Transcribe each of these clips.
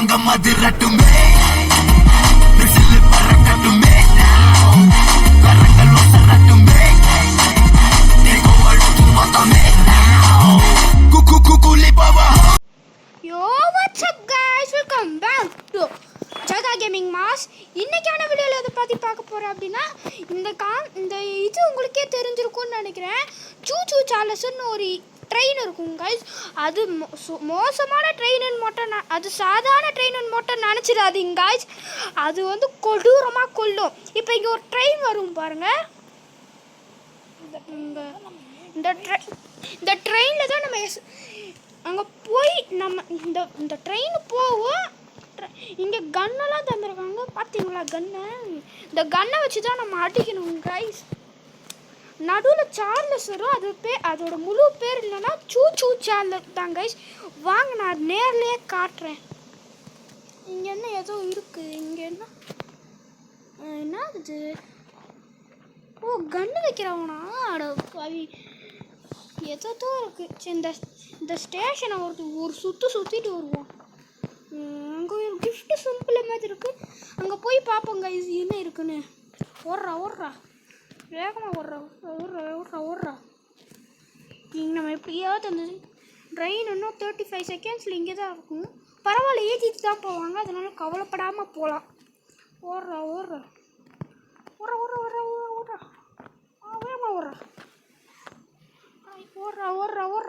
தங்கம் அதிரட்டுமே பறக்கட்டுமே கரங்கள் ஒசரட்டுமே மொத்தமே குலி பாவா. Yo, what's up guys? Welcome back to Jaga Gaming Mass. இன்னைக்கான வீடியோவில் எதை பற்றி பார்க்க போகிறேன் அப்படின்னா இந்த இது உங்களுக்கே தெரிஞ்சிருக்கும்னு நினைக்கிறேன். சூ சார்லஸ்ன்னு ஒரு ட்ரெயின் இருக்கும் கைஸ். அது மோசமான ட்ரெயின்னு மட்டும் அது சாதாரண ட்ரெயின்னு மட்டும் நினச்சிடாதீங்க கைஸ். அது வந்து கொடூரமாக கொல்லும். இப்போ இங்கே ஒரு ட்ரெயின் வரும் பாருங்கள். இந்த ட்ரெயினில் தான் நம்ம அங்கே போய் நம்ம இந்த ட்ரெயின் போவோம். இங்கே கன்னெல்லாம் தந்துருக்காங்க பார்த்தீங்களா? இந்த கன்னை வச்சு தான் நம்ம அடிக்கணும் கைஸ். நடுவில் சார்லஸ் வரும். அதோட முழு பேர் இல்லைன்னா சூ சார்லஸ் தான் கைஸ். வாங்க நான் நேர்லேயே காட்டுறேன். இங்கே என்ன ஏதோ இருக்குது. இங்கே என்ன இது? ஓ, கன்று வைக்கிறவனா? அட பாவி, ஏதோ இருக்குது. சரி, இந்த ஸ்டேஷனை ஒரு சுற்றிட்டு வருவோம். அங்கே ஒரு கிஃப்ட் சிம்பிள் மாதிரி இருக்குது. அங்கே போய் பார்ப்போங்க இது என்ன இருக்குன்னு. ஓடுறா வேகமாக ஓடுறா. இங்கே நம்ம எப்படியாவது அந்த ட்ரெயின் இன்னும் 35 செகண்ட்ஸில் இங்கே தான் இருக்கும். பரவாயில்ல, ஏற்றிட்டு தான் போவாங்க, அதனால கவலைப்படாமல் போகலாம். ஓடுறா வேகமாக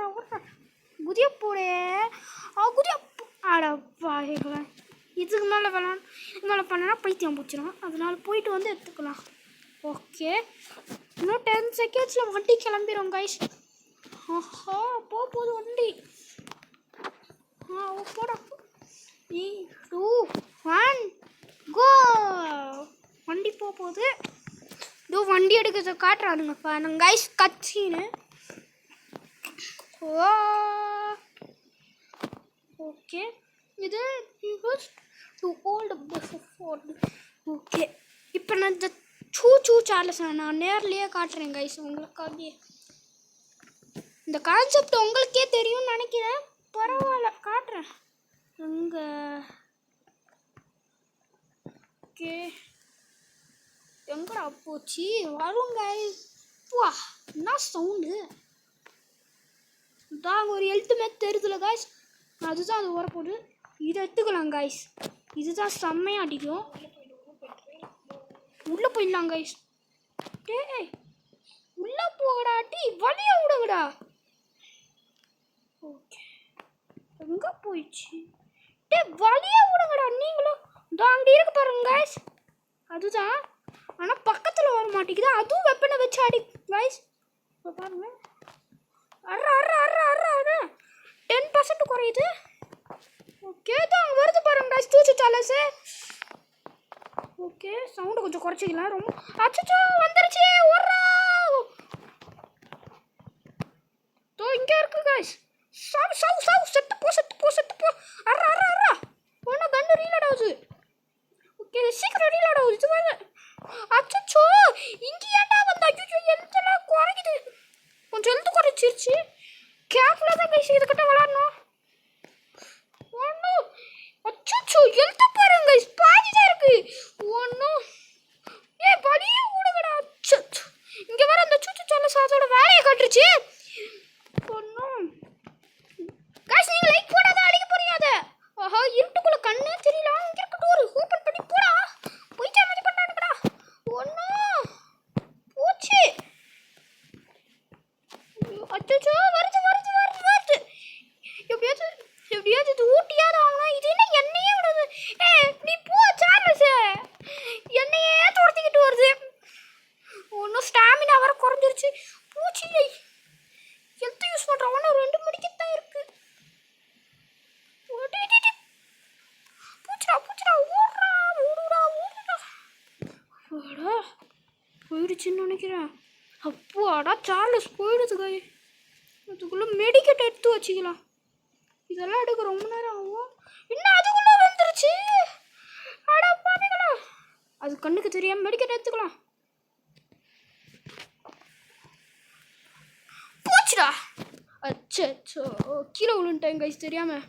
ஓடுறா. குதிய போடே குதிய. அடப்பாங்களா, இதுக்கு மேலே பண்ணனா பைத்தியம் பிடிச்சிடும். அதனால போயிட்டு வந்து எடுத்துக்கலாம். ஓகே, இன்னும் 10 செகண்ட்ஸில் வண்டி கிளம்பிடும் கைஸ். ஆஹா, போகுது வண்டி. போடா. 3, 2, 1 கோ. வண்டி போகுது. இதோ வண்டி எடுக்கிறத காட்டுறானுங்க பாருங்க கைஸ். கட்சின்னு. ஓகே, இது டு ஓல்ட் ஃபோர்ட். ஓகே, இப்போ நான் இந்த சூ சார்லஸ் நான் நேர்லேயே காட்டுறேன் கைஸ் உங்களுக்காக. இந்த கான்செப்ட் உங்களுக்கே தெரியும்னு நினைக்கிறேன். பரவாயில்ல, காட்டுறேன். அங்கே ஓகே, எங்கடா போச்சு? வரும் கைஸ். வா, என்ன சவுண்டு? தான் ஒரு ஹெல்த்துமேட் தெரியுதுல கைஸ், அதுதான் அது வரப்போகுது. இதை எடுத்துக்கலாம் கைஸ். இதுதான் செம்மையாக அடிக்கும். உள்ளே போயிடலாம் கைஸ். டேய், உள்ளே போகடாட்டி வழியை விடுங்கடா. ஓகே, எங்கே போயிடுச்சு? வழியை விடுங்கடா நீங்களும். தான் அங்கே இருக்கு பாருங்க கைஸ், அதுதான். ஆனால் பக்கத்தில் வர மாட்டேங்குது. அதுவும் வெப்பனை வச்சு அடி கைஸ். இப்போ பாருங்க, 10% குறையுது. ஓகே, தான் வருது பாருங்க சூ சார்லஸ். ஓகே, சவுண்டை கொஞ்சம் குறைச்சிக்கலாம். ரொம்ப அச்சோ வந்துருச்சு. ஓடுறா. தோ இங்கே இருக்கு கைஸ். சவு செத்து போ. அர்ரா ஒன்றும் கண்டு ரீலோட் ஆகுது. ஓகே, சீக்கிரம் ரீலோட் ஆகுது. இது வேறு. அச்சோ, இங்கே ஏன்டா வந்தா? ஐயோ, எழுத்தெல்லாம் குறைக்குது. கொஞ்சம் எழுத்து குறைச்சிருச்சு. கேர்ஃபுல்லாக தான் கைஸ் இதுக்கிட்ட விளாடணும். ஒன்றும் அச்சோ எழுத்து பாருங்க கைஸ், பாதி தான் இருக்கு. ஒன்றும் வழியே விடுங்கடா. இங்கே வர அந்த சூச்சு சார்லஸ் அதோட வேலையை காட்டுருச்சு. ஒன்றும் கைஸ், நீங்கள் லைக் போடாத அடிக்க போறீங்க. அதை ஆஹா, இருட்டுக்குள்ள கண்ணே தெரியல. இங்கே இருக்கட்டும், ஒரு ஓப்பன் பண்ணி போடா. போயிட்டா மாதிரி பண்ணானுங்கடா. ஒன்றும் போச்சு. அச்சோ, வருது. எப்படியாவது இது ஊட்டியாவது ஆகணும். இது என்ன என்னையே விடுது? நீ போ சார்லஸ், என்னையே துரத்திக்கிட்டு வருது. ஒன்றும் ஸ்டாமினா வர குறைஞ்சிருச்சு. பூச்சி ஹெல்த் யூஸ் பண்ணுறான். ஒன்றும் 2 மணிக்குத்தான் இருக்கு. பூச்சிடா ஓடுடா. போயிடுச்சுன்னு நினைக்கிறேன். அப்பாடா, சார்லஸ் போயிடுது கை. அதுக்குள்ளே மெடிக்கெட் எடுத்து வச்சுக்கலாம். இதெல்லாம் எடுக்க ரொம்ப நேரம் ஆகும். இன்னும் அதுக்குள்ளே வந்துருச்சு. அடா பாருங்களா, அது கண்ணுக்கு தெரியாமல் மெடிக்கெட் எடுத்துக்கலாம். போச்சுடா. அச்சோ, கீழே விழுந்துட்டேன் கைஸ் தெரியாமல்.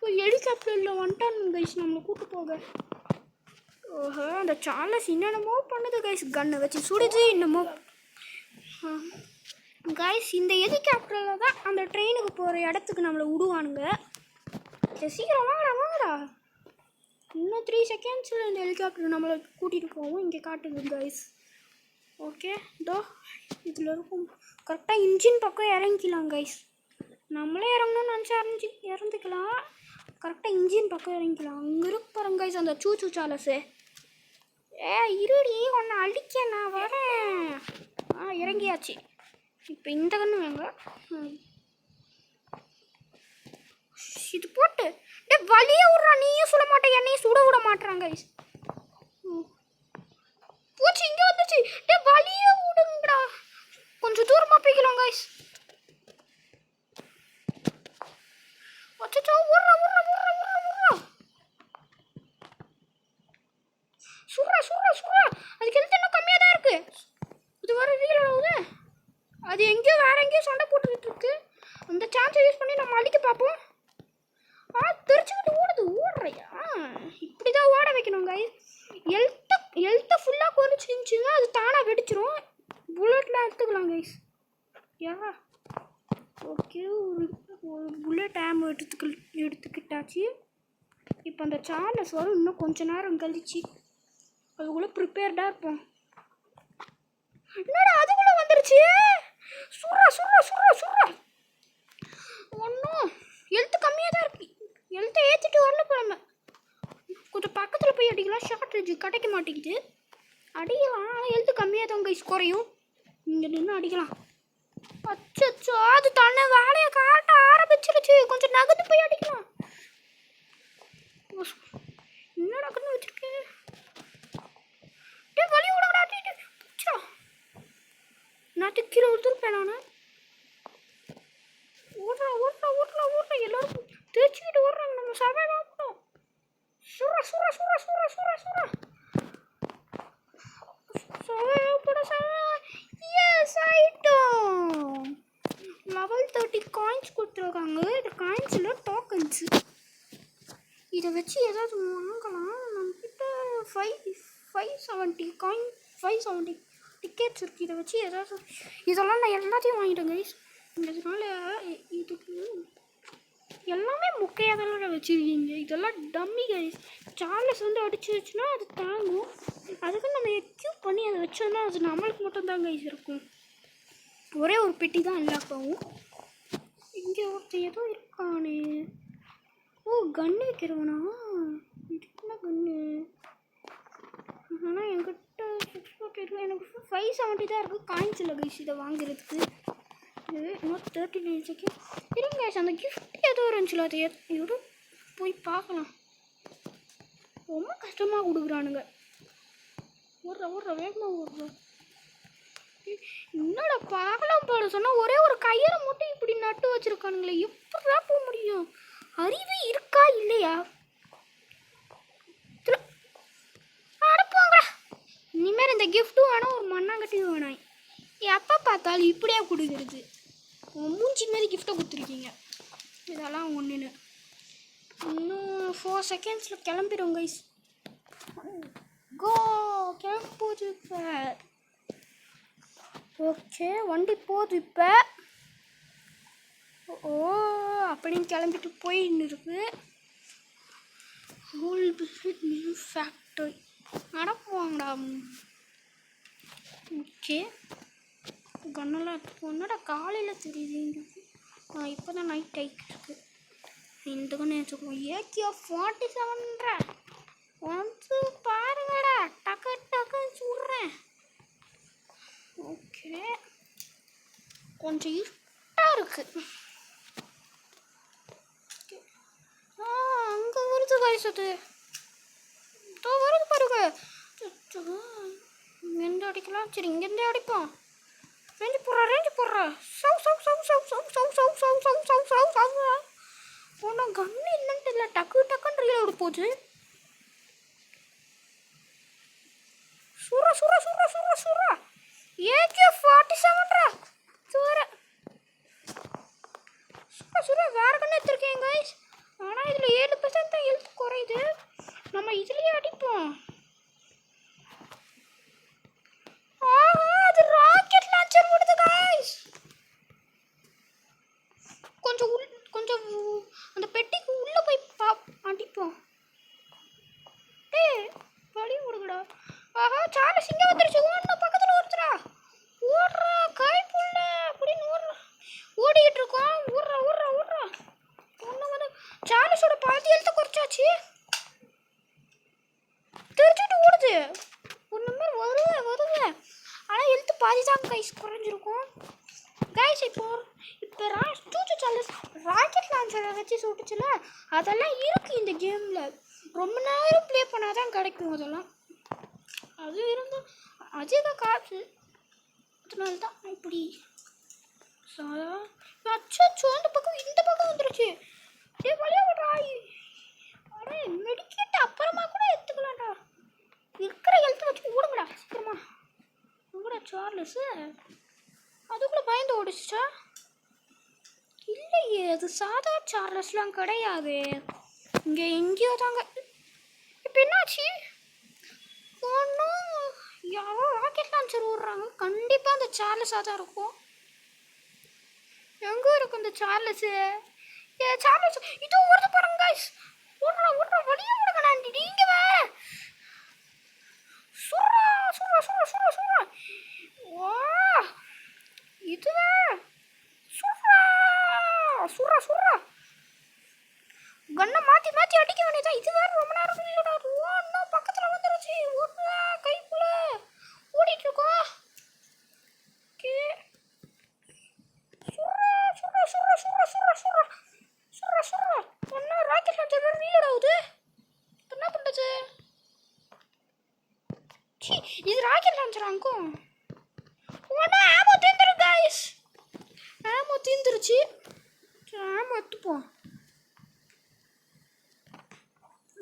ஹெலிகாப்டரில் வந்துட்டானுங்க கைஸ் நம்மளை கூட்டு போக. ஓஹோ அந்த சார்லஸ் என்னென்னமோ பண்ணுது கைஸ், கன்னை வச்சு சுடுது என்னமோ. கைஸ் இந்த ஹெலிகாப்டரில் தான் அந்த ட்ரெயினுக்கு போகிற இடத்துக்கு நம்மளை விடுவானுங்க. சரி சீக்கிரம் வாங்கடா வாங்கடா, இன்னும் 3 செகண்ட்ஸில் இந்த ஹெலிகாப்டர் நம்மளை கூட்டிகிட்டு போவோம். இங்கே காட்டுது கைஸ். ஓகே இதோ இதில் இருக்கும். கரெக்டாக இன்ஜின் பக்கம் இறங்கிக்கலாம் கைஸ். நம்மளே இறங்கணும்னு நினச்சா இறந்துக்கலாம். கரெக்டாக இன்ஜின் பக்கம் இறங்கிக்கலாம். அங்கே இருப்பாருங்க கைஸ் அந்த சூச்சு சாலஸு. இருடி ஒன்று அடிக்க நான் வரேன். இறங்கியாச்சு. இப்போ இந்த கண்ணு வேங்க இது போட்டு வலிய விட்றா. நீயும் சுட மாட்டேன், என்னையும் சுட விட மாட்டேறாங்க கைஸ். பூச்சி இங்கே வந்துச்சு. வலிய விடுங்கடா, கொஞ்சம் தூரமாக போய்க்கலாம் கைஸ். அச்சோ விட்றா விட்றா விட்றா விட்றா விட்றா. சுடுறா சுடுறா சுடுறா. அதுக்கு ஹெல்த் இன்னும் கம்மியாக தான் இருக்குது. இது வர ரீல் ஆகுது. அது எங்கேயோ வேற எங்கேயோ சண்டை போட்டுக்கிட்டு இருக்கு. அந்த சான்ஸை யூஸ் பண்ணி நம்ம அடிக்க பார்ப்போம். தெரிச்சுக்கிட்டு ஓடுது. ஓடுறையா இப்படி தான் ஓட வைக்கணும் கைஸ். ஹெல்த்தை ஃபுல்லாக குறைச்சிருந்துச்சுன்னா அது தானாக வெடிச்சிரும். புல்லட்லாம் எடுத்துக்கலாம் கைஸ். ஏவா ஓகே ஒரு புல்லட் ஆம் எடுத்துக்கிட்டாச்சு. இப்போ அந்த சார்லஸ் வரும் இன்னும் கொஞ்ச நேரம் கழிச்சு. அதுக்குள்ளே ப்ரிப்பேர்டாக இருப்போம். என்னடா அதுக்குள்ளே வந்துருச்சு. சுடுறா சுடுறா சுடுறா சுடுறா. ஒன்றும் ஹெல்த்து கம்மியாக தான் இருக்கு. ஹெல்த்தை ஏற்றிட்டு வரல போல. கொஞ்சம் பக்கத்தில் போய் அடிக்கலாம். ஷார்ட் ரேஞ்சு கிடைக்க மாட்டேங்குது. அடிக்கலாம் ஆனால் ஹெல்த்து கம்மியாக தான் கைஸ் குறையும். இங்கே நின்று அடிக்கலாம். அச்சோ அது தன்னை வேலையை காட்ட ஆரம்பிச்சிருச்சு. கொஞ்சம் நகர்ந்து போய் அடிக்கலாம். என்னடா கண்ணு வச்சிருக்கேன். வலி விடா. நான் கீழே ஒருத்தருப்பேன். நான் ஓடுறா ஓடுறா ஓடுறா ஓடுறா. எல்லாரும் தேய்ச்சிக்கிட்டு ஓடுறாங்க. நம்ம சபை பார்ப்போம். சுரா சுரா சுரா சுரா சுரா சுரா. லெவல் 30 காயின்ஸ் கொடுத்துருக்காங்க. இந்த காயின்ஸில் டோக்கன்ஸு. இதை வச்சு ஏதாவது வாங்கலாம். நம்மக்கிட்ட 570 காயின் 570 டிக்கெட்ஸ் இருக்குது. இதை வச்சு ஏதாவது இதெல்லாம் நான் எல்லாத்தையும் வாங்கிட்டேன் கைஸ். இதனால இதுக்கு எல்லாமே முக்கையாக தான் வச்சுருக்கீங்க. இதெல்லாம் டம்மி கைஸ். சார்லஸ் வந்து அடிச்சிருச்சுன்னா அது தாங்கும். அதுக்கு நம்ம எக்யூப் பண்ணி அதை வச்சோன்னா அது நம்மளுக்கு மட்டும்தான் கைஸ் இருக்கும். ஒரே ஒரு பெட்டி தான் எல்லாப்பாவும். இங்கே ஒருத்தர் ஏதோ இருக்கானே. கன்று வைக்கிறவனா? இதுக்கு என்ன கன்று? ஆனால் என்கிட்ட 640 எனக்கு 570 தான் இருக்குது. காயின்ஸ் இல்லை கைஸ் இதை வாங்குறதுக்கு. இது இன்னும் 39 செகண்ட் இருங்க கைஸ். அந்த கிஃப்ட் ஏதோ இருந்துச்சுல அது எதோ போய் பார்க்கலாம். ரொம்ப கஷ்டமாக கொடுக்குறானுங்க. ஓடுற வேகமாக ஓடுற. என்னோட பார்க்கலாம் போட சொன்னால் ஒரே ஒரு கயிறை மட்டும் இப்படி நட்டு வச்சுருக்கானுங்களே. எப்படா போக முடியும்? அறிவு இருக்கா இல்லையா? அனுப்புவாங்க. இனிமேல் இந்த கிஃப்ட்டும் வேணாம் ஒரு மண்ணாங்கட்டியும் வேணாம். எப்போ பார்த்தாலும் இப்படியே கொடுக்குறது. மூஞ்சி மாரி கிஃப்ட்டை கொடுத்துருக்கீங்க. இதெல்லாம் ஒன்றுன்னு இன்னும் 4 செகண்ட்ஸில் கிளம்பிடும் கைஸ். கோ கிளம்பி போகுது இப்போ. ஓகே வண்டி போகுது இப்போ. அப்படின்னு கிளம்பிட்டு போயின்னு இருக்கு. New factory நடப்புவாங்கடா. ஓகே கண்ணெல்லாம் எடுத்துப்போனடா. காலையில் தெரியுது. இப்போ தான் நைட் ஆகிட்டு இந்த கண்ணு வச்சுக்கோங்க. AK-47 வந்து பாருங்கடா. டக்கு டக்குன்னு சொல்கிறேன். ஓகே கொஞ்சம் இருட்டாக இருக்குது. அங்கே வருது கைஸ். அது இதோ வருது பாருங்க. இங்கேருந்து அடிக்கலாம். சரி இங்கேருந்தே அடிப்போம். ரேஞ்சு போடுற சவு சவு சவு சவு சவு சவு சவு சவு சவு சவு சவு சவு. ஒன்றும் கண்ணு இல்லைன்ட்டு இல்லை. டக்கு டக்குன்னு ரீல் விட போகுது. சுரா சுரா சுரா சுரா சுரா. AK-47 சுரா சுரா சுரா. வேறு கண்ணு எடுத்துருக்கேன் கைஸ். ஆனால் இதில் 7% தான் ஹெல்த் குறையுது. நம்ம இதுலேயே அடிப்போம். அது ராக்கெட் லான்ச்சர் விடுது கைஸ். கொஞ்சம் அந்த பெட்டிக்கு உள்ள போய் அடிப்போம். வழி விடுங்கடா. ஆஹா சார்லஸ் இங்கே வந்துருச்சு. ஒன்றும் பக்கத்தில் ஒருத்தரா ஓடுறா கைப்புள்ள அப்படின்னு ஓடிக்கிட்டு இருக்கோம். ஊர்றா ஒன்று வந்து சார்லஸோட பாதி எழுத்த குறைச்சாச்சு. தெரிச்சுட்டு ஓடுது. ஒன்றுமே வருது. ஆனால் எழுத்து பாதி தான் கைஸ் குறைஞ்சிருக்கும் கைஸ். இப்போ சூச்சு சார்லஸ் ராக்கெட் லான்ச்சரை வச்சு சுட்டுச்சுல, அதெல்லாம் இருக்குது இந்த கேமில். ரொம்ப நேரம் ப்ளே பண்ணால் தான் கிடைக்கும் அதெல்லாம். அது இருந்தால் அதிக காசு, அதனால தான் இப்படி. அச்சோ அந்த பக்கம் இந்த பக்கம் வந்துருச்சு. டே வழியா விட்றாய். அடே மெடிக்கேட் அப்புறமா கூட எடுத்துக்கலாம்டா. இருக்கிற ஹெல்த் வச்சு ஓடுங்கடா சீக்கிரமா. உங்களோட சார்லஸு அதுக்குள்ளே பயந்து ஓடிச்சா? இல்லையே, அது சாதா சார்லஸ்லாம் கிடையாது. இங்கே எங்கேயோ தாங்க. இப்போ என்னாச்சு? ஒன்றும் யாரோ ராக்கெட் லான்ச்சர் ஓடுறாங்க. கண்டிப்பாக அந்த சார்லஸாக தான் இருக்கும். எங்கே இருக்கும் இந்த சார்லஸு? சார்லஸ் இதோ ஓடுது பாருங்க கைஸ். ஓடுறா வழியே விடுங்க. நான் நீங்க சுடுறா. வா இதுவே சுடுறா. கண்ணை மாற்றி அடிக்க வேண்டியதான். இது வேறு ரொம்ப நேரம் இல்லைடா. இன்னும் பக்கத்தில் வந்துருச்சு. ஓடுறா கைக்குள்ள ஓடிட்டு இருக்கோம். ஓகே சுடுறா. ஒன்றும் ராக்கெட் லான்ச்சர் வேறு ரீலோட் ஆகுது. என்ன பண்ணுறது? இது ராக்கெட் லான்ச்சர் அங்கும் ஒன்றா ஆமோ தீந்துரு கைஸ். ஆமோ தீந்துருச்சு. ஆமோ எடுத்துப்போம்.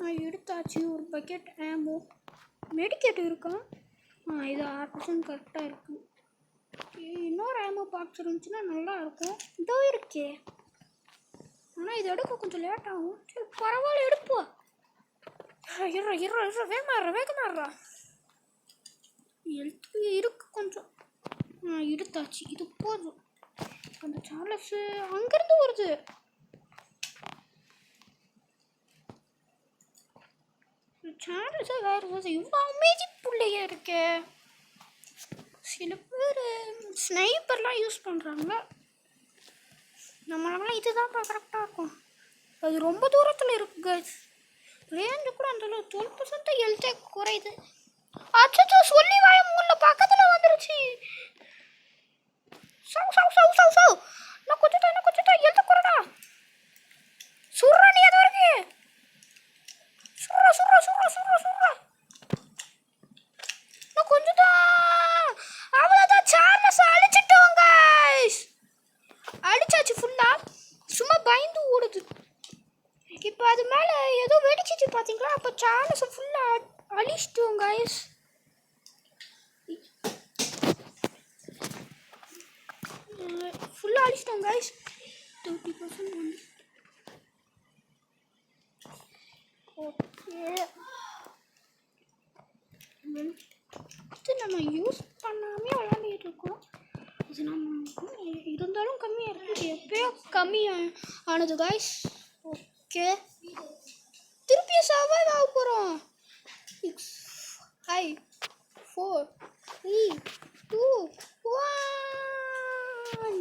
நான் எடுத்தாச்சு ஒரு பக்கெட் ஆமோ. மெடிக்கேட் இருக்கா? இது 6% கரெக்டாக இருக்குது. இன்னொரு ஆமோ பாக்ஸ் இருந்துச்சுன்னா நல்லா இருக்கும். இதோ இருக்கே, ஆனால் இது எடுக்க கொஞ்சம் லேட் ஆகும். சரி பரவாயில்ல எடுப்போம். வேகமாடுறா. எழுத்து இருக்கு கொஞ்சம். எடுத்தாச்சு. இது போதும். அந்த சார்லஸ் அங்கேருந்து வருது. சார்லஸை வேறு இவ்வளோ அமைதி பிள்ளையா இருக்கே. சில பேர் ஸ்னைப்பர்லாம் யூஸ் பண்ணுறாங்க. நம்மளால இதுதான் கரெக்டாக இருக்கும். அது ரொம்ப தூரத்தில் இருக்குது கைஸ். ரேஞ்சு கூட அந்த 12% ஹெல்த்தே குறையுது. அச்சோ சொல்லி வாய மூணு பக்கத்தில் வந்துருச்சு. சவு நான் கொஞ்சம் எழுத குறடா. சுடுறா நீ அது வரைக்கும். சுடுறா. நான் கொஞ்சம் தான். அவ்வளோதான். சார்லஸ் அழிச்சிட்டோம் கைஸ். அடிச்சாச்சு ஃபுல்லாக. சும்மா பயந்து ஓடுது. இப்போ அது மேலே ஏதோ வெடிச்சிச்சு பார்த்தீங்களா? அப்போ சார்லஸை ஃபுல்லாக அழிச்சிட்டோம் கைஸ். ஃபுல்லாக அழிச்சிட்டோம் கைஸ். 30% வந்து ஓகே. இது நம்ம யூஸ் பண்ணாமே விளையாண்டுட்டு இருக்கோம். இது நம்ம இருந்தாலும் கம்மியாக இருக்குது. எப்பயோ கம்மியானது கைஸ். ஓகே திருப்பியும் சர்வைவ் ஆக போகிறோம். 6 5 4 3 2 1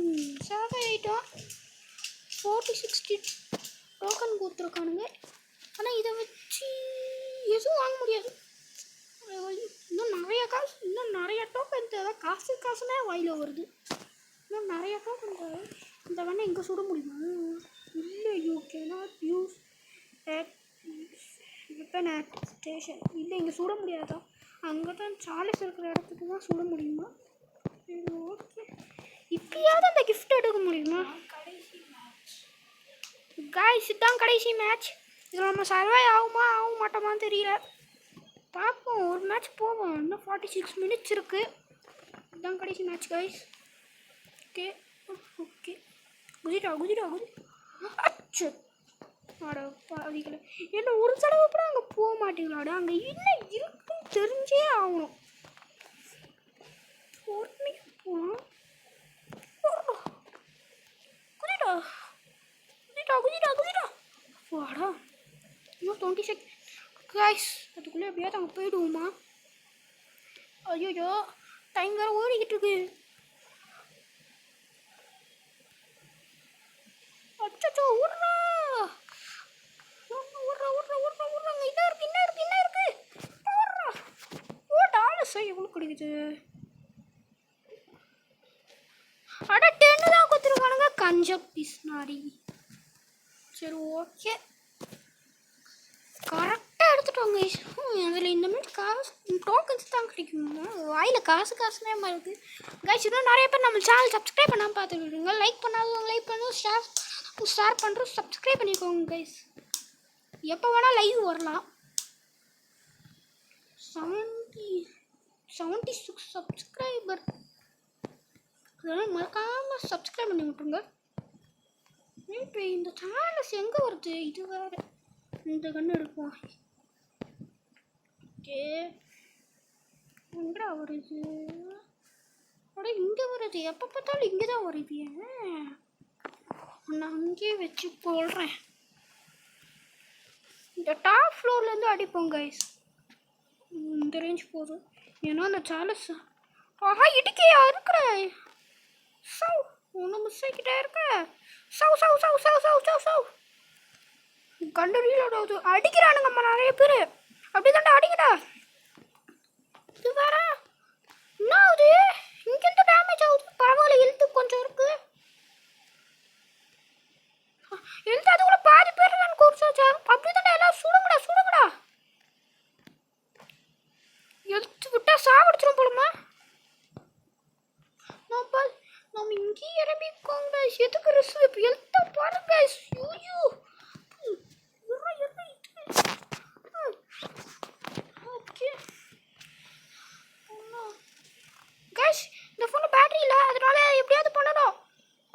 சர்வைவ் ஆகிட்டோம். 40-60 டோக்கன் கொடுத்துருக்கானுங்க. ஆனால் இதை வச்சு எதுவும் வாங்க முடியாது. இன்னும் நிறைய டோக்கன் தேவை. காசுனே வாயில் வருது. இன்னும் நிறைய டோக்கன் தேவை. இந்த வேணா இங்கே சுட முடியுமா? இல்லை, you cannot use weapon at station. இல்லை இங்கே சுட முடியாதா? அங்கே தான் சார்லஸ் இருக்கிற இடத்துக்கு தான் சுட முடியுமா? ஓகே, இப்பயாவது அந்த கிஃப்ட் எடுக்க முடியுமா? கைஸ் இதுதான் கடைசி மேட்ச். இதில் நம்ம சர்வை ஆக மாட்டோமான்னு தெரியல. பார்ப்போம். ஒரு மேட்ச் போவோம். இன்னும் 46 மினிட்ஸ் இருக்குது. இதுதான் கடைசி மேட்ச் கைஸ். ஓகே குதிரா. அச்சு அட பாவிகளே, என்ன ஒரு தடவை கூட அங்கே போக மாட்டீங்களாடா? அங்கே என்ன இருக்குன்னு தெரிஞ்சே ஆகணும். உடனே போகலாம். குதிடா குதிடா குதிடா குதிடா. வாடா, இன்னும் 20 செகண்ட் கைஸ். அதுக்குள்ளே எப்படியாவது அங்கே போயிடுவோமா? ஐயோ, டைம் வேறு ஓடிக்கிட்டு இருக்கு. அச்சோ, விட்றா விட்றா விட்றா விட்றா விட்றாங்க. என்ன இருக்கு என்ன இருக்கு என்ன இருக்கு? விட்றா. ஓ, டாலர்ஸா எவ்வளோ கிடைக்குது? அட 10 தான் கொடுத்துருக்கானுங்க. கஞ்ச பிஸ்னாரி. சரி, ஓகே, கரெக்டாக எடுத்துட்டோங்க. அதில் இந்த மாதிரி காசு டோக்கன்ஸ் தான் கிடைக்குமா? வாயில் காசு காசுனே மாதிரி இருக்குது கைஸ். இன்னும் நிறைய பேர் நம்ம சேனல் சப்ஸ்கிரைப் பண்ணாமல் பார்த்துக்கிட்டுருங்க. லைக் பண்ணாதவங்க லைக் பண்ணுவோம், ஷேர் பண்ணுறோம், சப்ஸ்கிரைப் பண்ணிக்கோங்க கைஸ். எப்போ வேணால் லைவ் வரலாம். 76 சப்ஸ்கிரைபர். அதனால் மறக்காமல் சப்ஸ்கிரைப் பண்ணி விட்ருங்க. இப்போ இந்த சேனல்ஸ் எங்கே வருது? இது வேறு. இந்த கன்று எடுப்போம். ஓகே, எங்கடா வருது? அட, இங்கே வருது. எப்போ பார்த்தாலும் இங்கே தான் வருது. நான் அங்கேயே வச்சு போடுறேன். இந்த டாப் ஃப்ளோர்லேருந்து அடிப்போம் கைஸ். இந்த ரேஞ்ச் போதும். ஏன்னா அந்த சாலஸ் ஆஹா இடுக்கையா இருக்கிற சவ் ஒன்று மிஸ் ஆகிக்கிட்டே இருக்க. சவ் சவ் சவ் சவ் சவ் சவ் சவ் கண்டு ரீலோட் ஆகுது. அடிக்கிறானுங்கம்மா நிறைய பேர். அப்படி தாண்டா அடிங்கடா. இது வேற என்ன ஆகுது? இங்கேருந்து டேமேஜ் ஆகுது. பரவாயில்ல, ஹெல்த்து கொஞ்சம் இருக்கு. ஹெல்த் அது கூட பாதி பேர் தான் குறைச்சாச்சா? அப்படி தாண்டா எல்லாம் சுடுங்கடா சுடுங்கடா. ஹெல்த் விட்டா சாவடிச்சிடும் போலுமா? நம்ம இங்கேயே இறம்பிக்கோங்க. எதுக்கு ரிஸ்க்? இப்போ ஹெல்த்தை பாருங்க. ஐயோ, ஓகே கைஸ், இந்த ஃபோனில் பேட்டரி இல்லை, அதனால எப்படியாவது பண்ணணும்.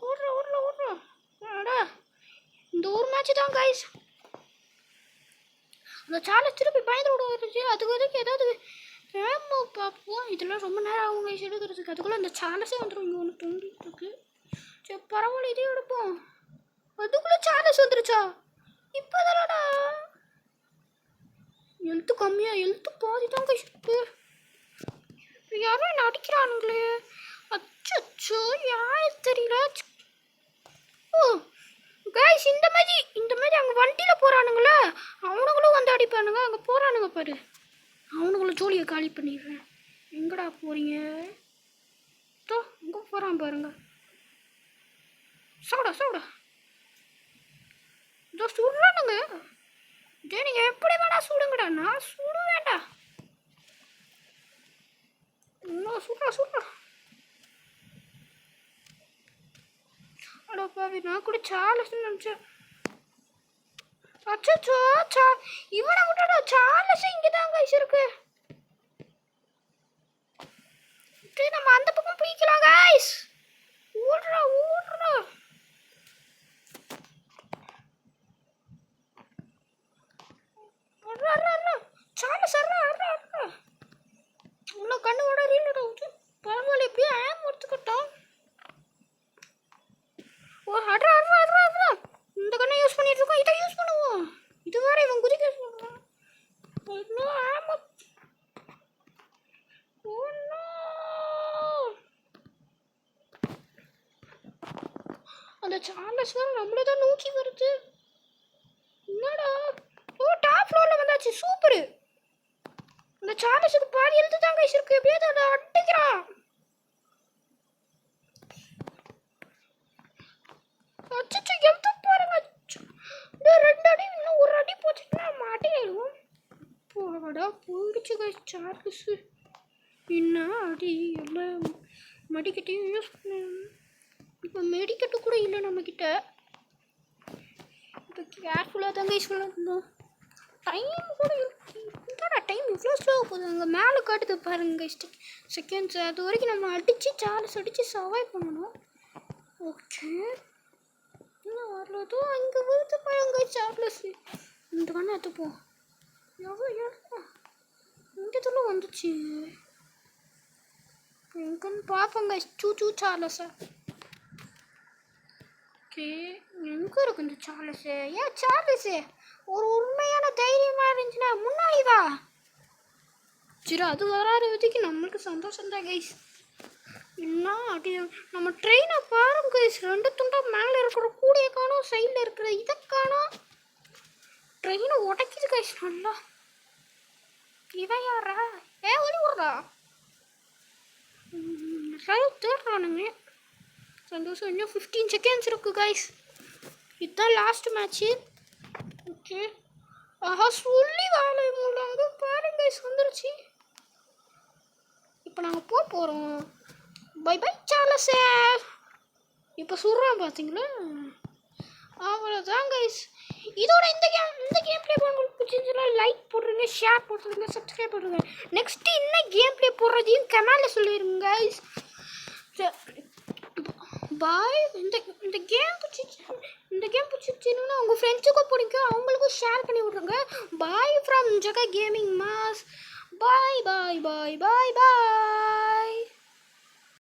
ஓடுறோம் ஓடுறோம் ஓடுறோம். அடா, இந்த ஒரு மேட்ச் தான் கைஸ். அந்த சேலஞ்ச் திருப்பி பயந்துட வருது. அதுக்கு வரைக்கும் ஏதாவது ஏமா பார்ப்போம். இதெல்லாம் ரொம்ப நேரம் ஆகும் கைஸ் எடுக்கிறதுக்கு. அதுக்குள்ளே அந்த சேலஸே வந்துடும். இங்கே ஒன்று தோண்டிட்டு இருக்கு. சரி, பரவாயில்ல, இதே எடுப்போம். அதுக்குள்ளே சேலஸ் வந்துருச்சா? இப்போ தானடா ஹெல்த்து கம்மியாக, ஹெல்த்து பாதி தான் கைஸ். இப்போ யாரும் என்ன அடிக்கிறானுங்களே. அச்சோ, யார் தெரியல. ஓ கைஸ், இந்த மாதிரி அங்கே வண்டியில் போகிறானுங்களே, அவனுங்களும் வந்து அடிப்பானுங்க. அங்கே போகிறானுங்க பாரு. அவனுங்களும் ஜோலியை காலி பண்ணிடுறேன். எங்கடா போகிறீங்க? தோ அங்கே போகிறான் பாருங்க. சவுடா சவுடா. இதோ சுடுறானுங்க. இதே நீங்கள் எப்படி வேணா சுடுங்கடா. நான் சுட வேண்டாம். இன்னும் சுடுறா. அடோ பாவி, நான் கூட சாலஸ்ன்னு நினச்சேன். அச்சோ, இவனை விட்டடா. சாலஸ் இங்கே தான் கைஸ் இருக்கு. நம்ம அந்த பக்கம் போய்க்கலாம் கைஸ். ஓடுறா. சாலஸ் இன்னும் கண்ணோட ரீலோட ஆகுது. பரவாயில்ல, எப்படியோ ஆம் எடுத்துக்கிட்டோம். ஓ, அட்ரா. இந்த கண்ணை யூஸ் பண்ணிட்டு இருக்கோம். இதை யூஸ் பண்ணுவோம். இது வேற இவன் குதிக்க சொல்றான். இன்னும் ஆமா. அந்த சார்லஸ் வேற நம்மள தான் நோக்கி வருது. என்னடா? ஓ, டாப் ஃப்ளோர்ல வந்தாச்சு. சூப்பர். அந்த சார்லஸுக்கு பாதி எழுத்து தான் கைஸ் இருக்கு. எப்படியாவது அதை அடிக்கிறான். அச்சோ, எழுத்து பாருங்க. ரெண்டு அடி, இன்னும் ஒரு அடி போச்சுன்னா மாட்டிடுவோம். போடா, போயிடுச்சு கைஸ் சார்லஸ். என்ன அடி. எல்லாம் மடிக்கட்டையும் யூஸ் பண்ண. இப்போ மெடிக்கெட்டு கூட இல்லை நம்மக்கிட்ட. இப்போ கேர்ஃபுல்லாக தாங்க சொல்லணும். டைம் கூட இதோட டைம் இவ்வளோ ஸ்லோவாக போகுது. அங்கே மேலே காட்டுது பாருங்க செகண்ட்ஸ். அது வரைக்கும் நம்ம அடித்து சார்ஜ் அடித்து சர்வை பண்ணணும். ஓகே, இன்னும் சார்லதோ அங்கே விழுத்து பாருங்க சார்லஸ். இந்த கண்ணை எடுத்துப்போம். எவ்வளோ இங்கே தூள் வந்துச்சு. எங்கன்னு பார்ப்போங்க. சூ சார்லஸா. ஓகே, எங்கே இருக்கு இந்த சார்லஸு? ஏன் சார்லஸு ஒரு உண்மையான தைரியமாக இருந்துச்சுன்னா முன்னாடி வா. சரி, அது வராது வரைக்கு நம்மளுக்கு சந்தோஷம் தான் கைஸ். என்ன அது நம்ம ட்ரெயினை பாருங்க கைஸ். 2 துண்டா மேலே இருக்கிற கூடைய காணும், சைடில் இருக்கிற இதை காணும். ட்ரெயினை உடைக்கிது கைஸ் நல்லா. இவன் யாரா? ஒளி விடுறா. தேடுறானுங்க. சந்தோஷம். இன்னும் 15 செகண்ட்ஸ் இருக்கு கைஸ். இதுதான் லாஸ்ட் மேட்ச்சு. ஓகே, ஆஹா சொல்லி வேலை மூலம் பாருங்க கைஸ் வந்துருச்சு. இப்போ நாங்கள் போகிறோம். Bye bye Charles. இப்போ சொல்கிறான் பார்த்தீங்களா? அவ்வளோதான் கைஸ். இதோட இந்த கேம் ப்ளே உங்களுக்கு பிடிச்சிருந்துச்சுன்னா லைக் போட்டுருங்க, ஷேர் போட்டுருங்க, சப்ஸ்கிரைப் பண்ணுங்க. நெக்ஸ்ட்டு என்ன கேம் ப்ளே போடுறதையும் கமெண்டில் சொல்லிடுங்க கைஸ். பாய். இந்த கேம் பிடிச்சிருச்சுன்னா உங்கள் ஃப்ரெண்ட்ஸுக்கும் பிடிக்கும், அவங்களுக்கும் ஷேர் பண்ணி விட்ருங்க. Bye from Jaga gaming mass. Bye bye bye bye bye.